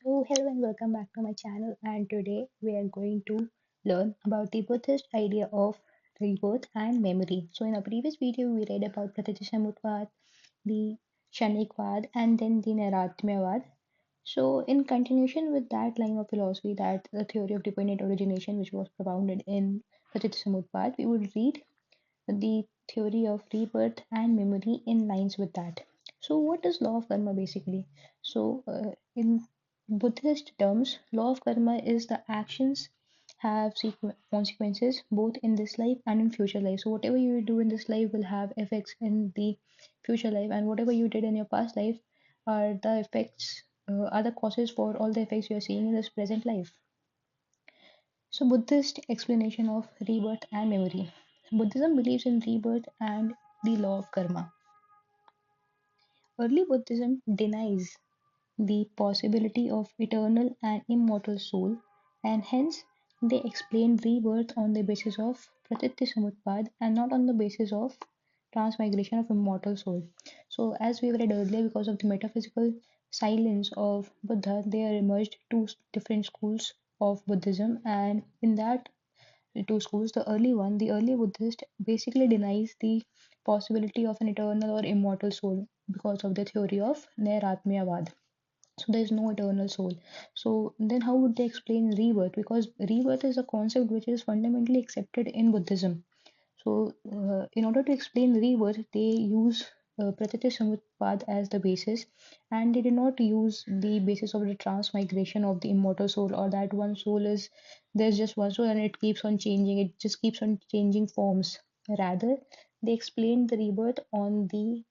So, hello and welcome back to my channel. And today we are going to learn about the Buddhist idea of rebirth and memory. So, in a previous video, we read about Pratyekasamutvad, the Shanikvad, and then the Nairatmyavad. So, in continuation with that line of philosophy, that the theory of dependent origination, which was propounded in Pratyekasamutvad, we would read the theory of rebirth and memory in lines with that. So, what is law of karma basically? In Buddhist terms, law of karma is the actions have consequences both in this life and in future life. So, whatever you do in this life will have effects in the future life, and whatever you did in your past life are the effects, are the causes for all the effects you are seeing in this present life. So, Buddhist explanation of rebirth and memory. Buddhism believes in rebirth and the law of karma. Early Buddhism denies the possibility of eternal and immortal soul, and hence they explain rebirth on the basis of pratitya samutpad and not on the basis of transmigration of immortal soul. So, as we read earlier, because of the metaphysical silence of Buddha, there emerged two different schools of Buddhism, and in that two schools. The early one, the early Buddhist, basically denies the possibility of an eternal or immortal soul because of the theory of Nairatmyavad. So there is no eternal soul. So then how would they explain rebirth? Because rebirth is a concept which is fundamentally accepted in Buddhism. So, in order to explain rebirth, they use Pratyeka Samutpad as the basis, and they did not use the basis of the transmigration of the immortal soul, or that one soul is there's just one soul and it keeps on changing, it just keeps on changing forms. Rather, they explained the rebirth on the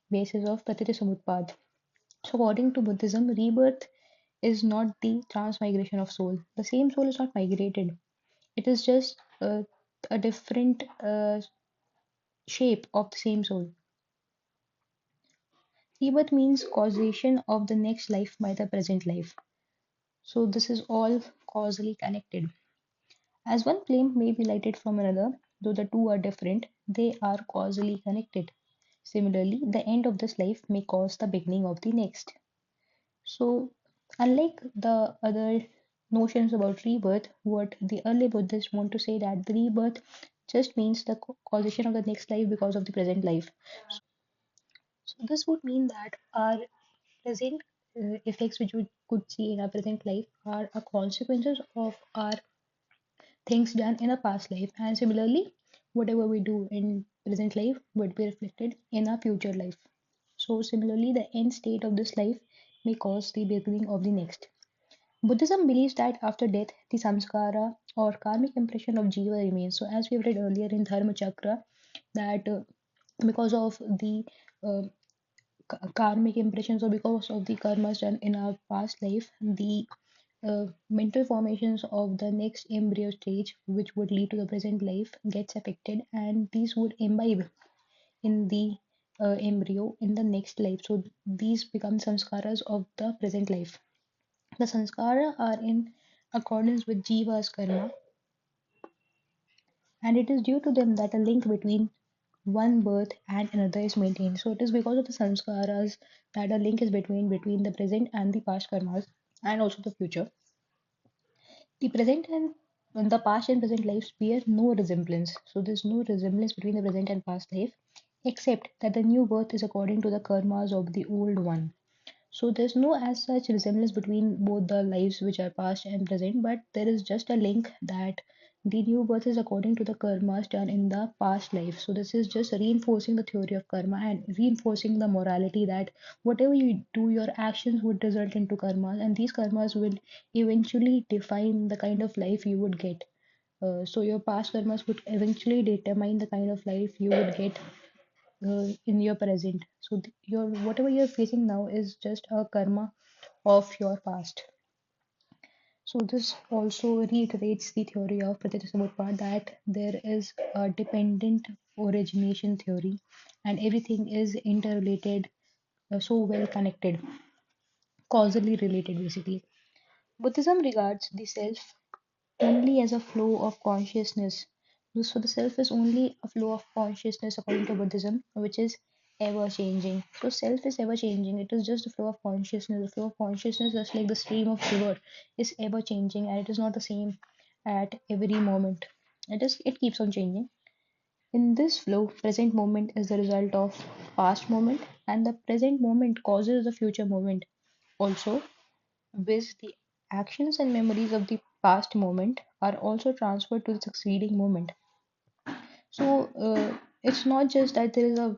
basis of Pratyeka Samutpad. So, according to Buddhism, rebirth is not the transmigration of soul. The same soul is not migrated. It is just a different shape of the same soul. Rebirth means causation of the next life by the present life. So this is all causally connected. As one flame may be lighted from another, though the two are different, they are causally connected. Similarly, the end of this life may cause the beginning of the next. So, unlike the other notions about rebirth, what the early Buddhists want to say that the rebirth just means the causation of the next life because of the present life. So this would mean that our present effects which we could see in our present life are a consequences of our things done in a past life, and similarly whatever we do in present life would be reflected in our future life. So similarly the end state of this life may cause the beginning of the next. Buddhism believes that after death the samskara or karmic impression of jiva remains. So as we have read earlier in dharma chakra that because of the uh, karmic impressions or because of the karmas done in our past life, the mental formations of the next embryo stage, which would lead to the present life, gets affected, and these would imbibe in the embryo in the next life. So these become samskaras of the present life. The sanskara are in accordance with jiva's karma, and it is due to them that a link between one birth and another is maintained. So it is because of the samskaras that a link is between the present and the past karmas and also the future. The present and the past and present lives bear no resemblance. So there's no resemblance between the present and past life, except that the new birth is according to the karmas of the old one. So there's no as such resemblance between both the lives which are past and present, but there is just a link that the new birth is according to the karmas done in the past life. So this is just reinforcing the theory of karma and reinforcing the morality that whatever you do, your actions would result into karmas, and these karmas will eventually define the kind of life you would get. So your past karmas would eventually determine the kind of life you would get in your present. So your whatever you're facing now is just a karma of your past. So this also reiterates the theory of Pratyekasamutpad that there is a dependent origination theory and everything is interrelated, so well connected, causally related basically. Buddhism regards the self only as a flow of consciousness. So the self is only a flow of consciousness according to Buddhism, which is ever changing. So self is ever changing. It is just the flow of consciousness. The flow of consciousness, just like the stream of river, is ever changing, and it is not the same at every moment. It keeps on changing. In this flow, present moment is the result of past moment, and the present moment causes the future moment. Also, with the actions and memories of the past moment are also transferred to the succeeding moment. So it's not just that there is a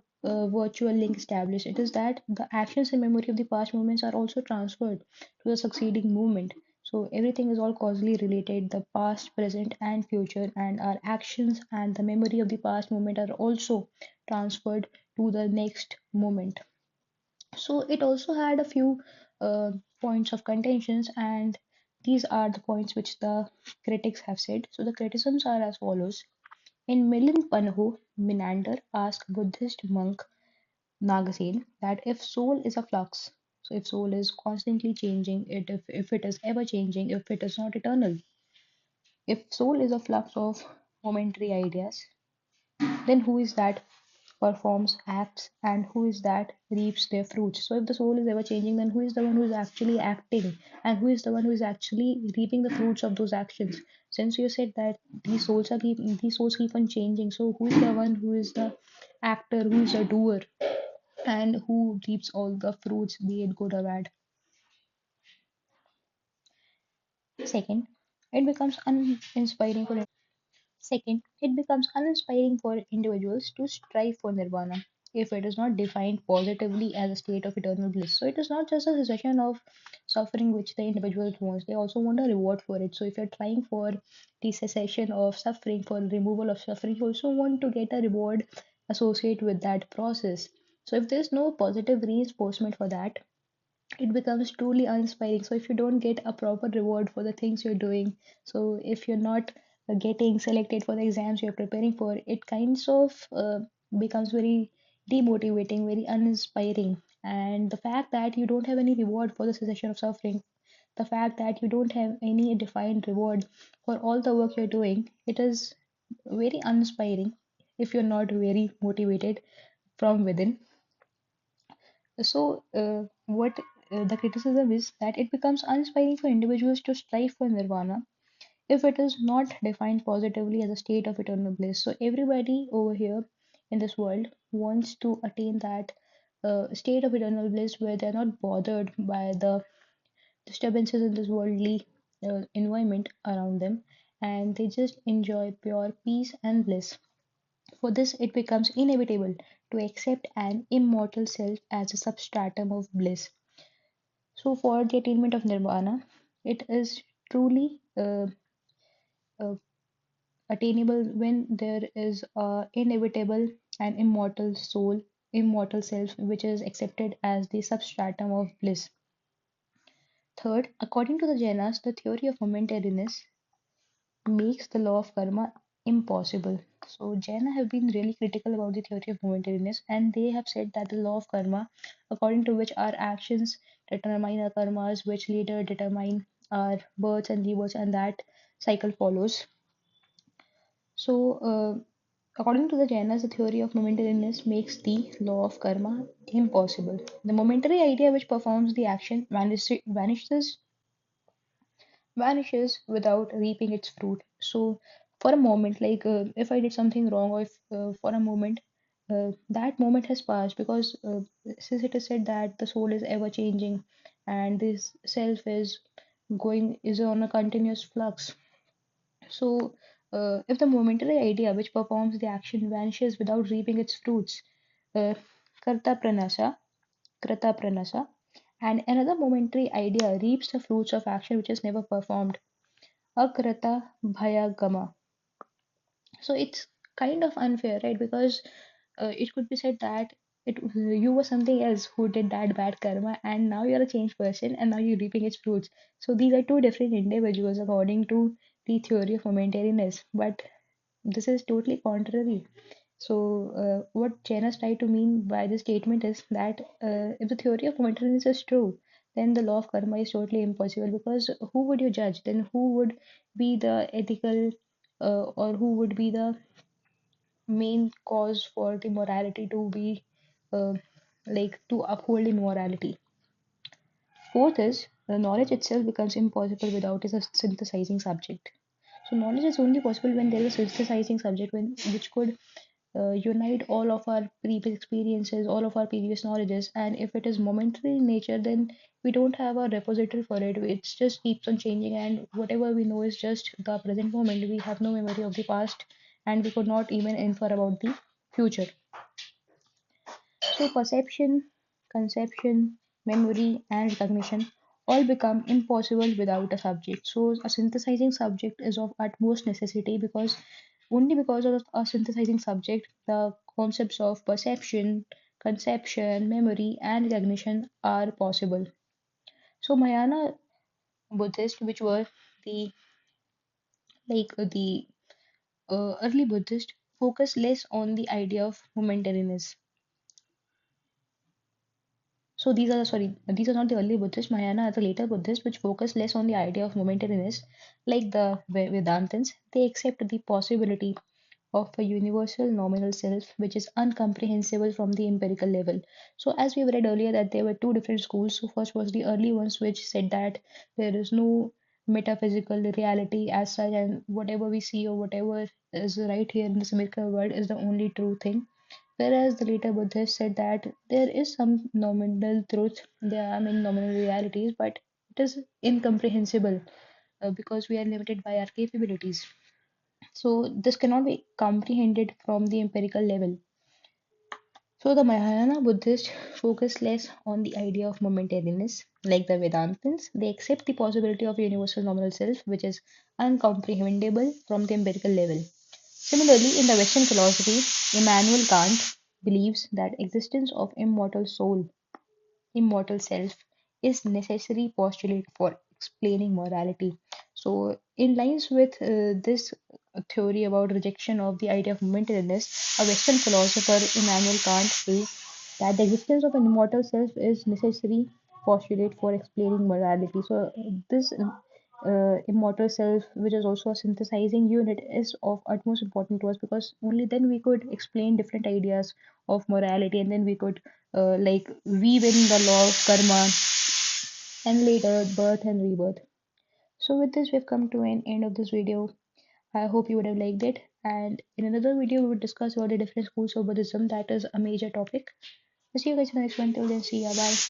virtual link established, it is that the actions and memory of the past moments are also transferred to the succeeding movement. So everything is all causally related, the past, present, and future, and our actions and the memory of the past moment are also transferred to the next moment. So it also had a few uh, points of contentions, and these are the points which the critics have said. So the criticisms are as follows. In Milan Panho, Menander asked Buddhist monk Nagasen that if soul is a flux, so if soul is constantly changing, if it is ever changing, if it is not eternal, if soul is a flux of momentary ideas, then who is that performs acts and who is that reaps their fruits? So if the soul is ever changing, then who is the one who is actually acting and who is the one who is actually reaping the fruits of those actions? Since you said that these souls keep on changing, so who is the one who is the actor, who is the doer, and who reaps all the fruits, be it good or bad? Second, it becomes uninspiring for Second, it becomes uninspiring for individuals to strive for nirvana if it is not defined positively as a state of eternal bliss. So it is not just a cessation of suffering which the individual wants, they also want a reward for it. So if you're trying for the cessation of suffering, for removal of suffering, you also want to get a reward associated with that process. So if there's no positive reinforcement for that, it becomes truly uninspiring. So if you don't get a proper reward for the things you're doing, so if you're not getting selected for the exams you're preparing for, it kinds of becomes very demotivating, very uninspiring. And the fact that you don't have any reward for the cessation of suffering, the fact that you don't have any defined reward for all the work you're doing, it is very uninspiring if you're not very motivated from within. So, what the criticism is that it becomes uninspiring for individuals to strive for nirvana if it is not defined positively as a state of eternal bliss. So, everybody over here in this world wants to attain that state of eternal bliss where they're not bothered by the disturbances in this worldly environment around them, and they just enjoy pure peace and bliss. For this, it becomes inevitable to accept an immortal self as a substratum of bliss. So, for the attainment of nirvana, it is truly uh, attainable when there is a inevitable and immortal soul, immortal self, which is accepted as the substratum of bliss. Third, according to the Jainas, the theory of momentariness makes the law of karma impossible. So Jaina have been really critical about the theory of momentariness, and they have said that the law of karma, according to which our actions determine our karmas, which later determine our births and rebirths, and that cycle follows. So, according to the Jainas, the theory of momentariness makes the law of karma impossible. The momentary idea which performs the action vanishes without reaping its fruit. So, for a moment, like if I did something wrong, or if for a moment that moment has passed, because since it is said that the soul is ever changing and this self is on a continuous flux. So, if the momentary idea which performs the action vanishes without reaping its fruits, uh, karta pranasa, krata pranasa, and another momentary idea reaps the fruits of action which is never performed, akrata bhayagama. So it's kind of unfair, right? Because it could be said that you were something else who did that bad karma, and now you're a changed person, and now you're reaping its fruits. So these are two different individuals according to the theory of momentariness. But this is totally contrary. So, what Jainas try to mean by this statement is that if the theory of momentariness is true, then the law of karma is totally impossible, because who would you judge? Then who would be the ethical or who would be the main cause for the morality to be uh, to uphold immorality. Fourth is knowledge itself becomes impossible without a synthesizing subject. So knowledge is only possible when there is a synthesizing subject which could unite all of our previous experiences, all of our previous knowledges. And if it is momentary in nature, then we don't have a repository for it. It just keeps on changing, and whatever we know is just the present moment. We have no memory of the past, and we could not even infer about the future. So perception, conception, memory, and recognition all become impossible without a subject. So a synthesizing subject is of utmost necessity, because only because of a synthesizing subject, the concepts of perception, conception, memory, and recognition are possible. So Mahayana Buddhists, which were the the early Buddhists, focus less on the idea of momentariness. So these are not the early Buddhists. Mahayana are the later Buddhists, which focus less on the idea of momentariness, like the Vedantins. They accept the possibility of a universal nominal self, which is incomprehensible from the empirical level. So, as we read earlier, that there were two different schools. So, first was the early ones, which said that there is no metaphysical reality as such, and whatever we see or whatever is right here in this empirical world is the only true thing. Whereas the later Buddhists said that there is some nominal truth, there are many nominal realities, but it is incomprehensible because we are limited by our capabilities. So this cannot be comprehended from the empirical level. So the Mahayana Buddhists focus less on the idea of momentariness, like the Vedantins. They accept the possibility of a universal nominal self, which is uncomprehendable from the empirical level. Similarly, in the Western philosophy, Immanuel Kant believes that existence of immortal self is necessary postulate for explaining morality. So, in lines with this theory about rejection of the idea of momentariness, a Western philosopher, Immanuel Kant, says that the existence of an immortal self is necessary postulate for explaining morality. So, this immortal self, which is also a synthesizing unit, is of utmost importance to us, because only then we could explain different ideas of morality, and then we could weave in the law of karma and later birth and rebirth. So with this, we've come to an end of this video. I hope you would have liked it, and in another video we will discuss about the different schools of Buddhism. That is a major topic. See you guys in the next one. Till then, see ya, bye.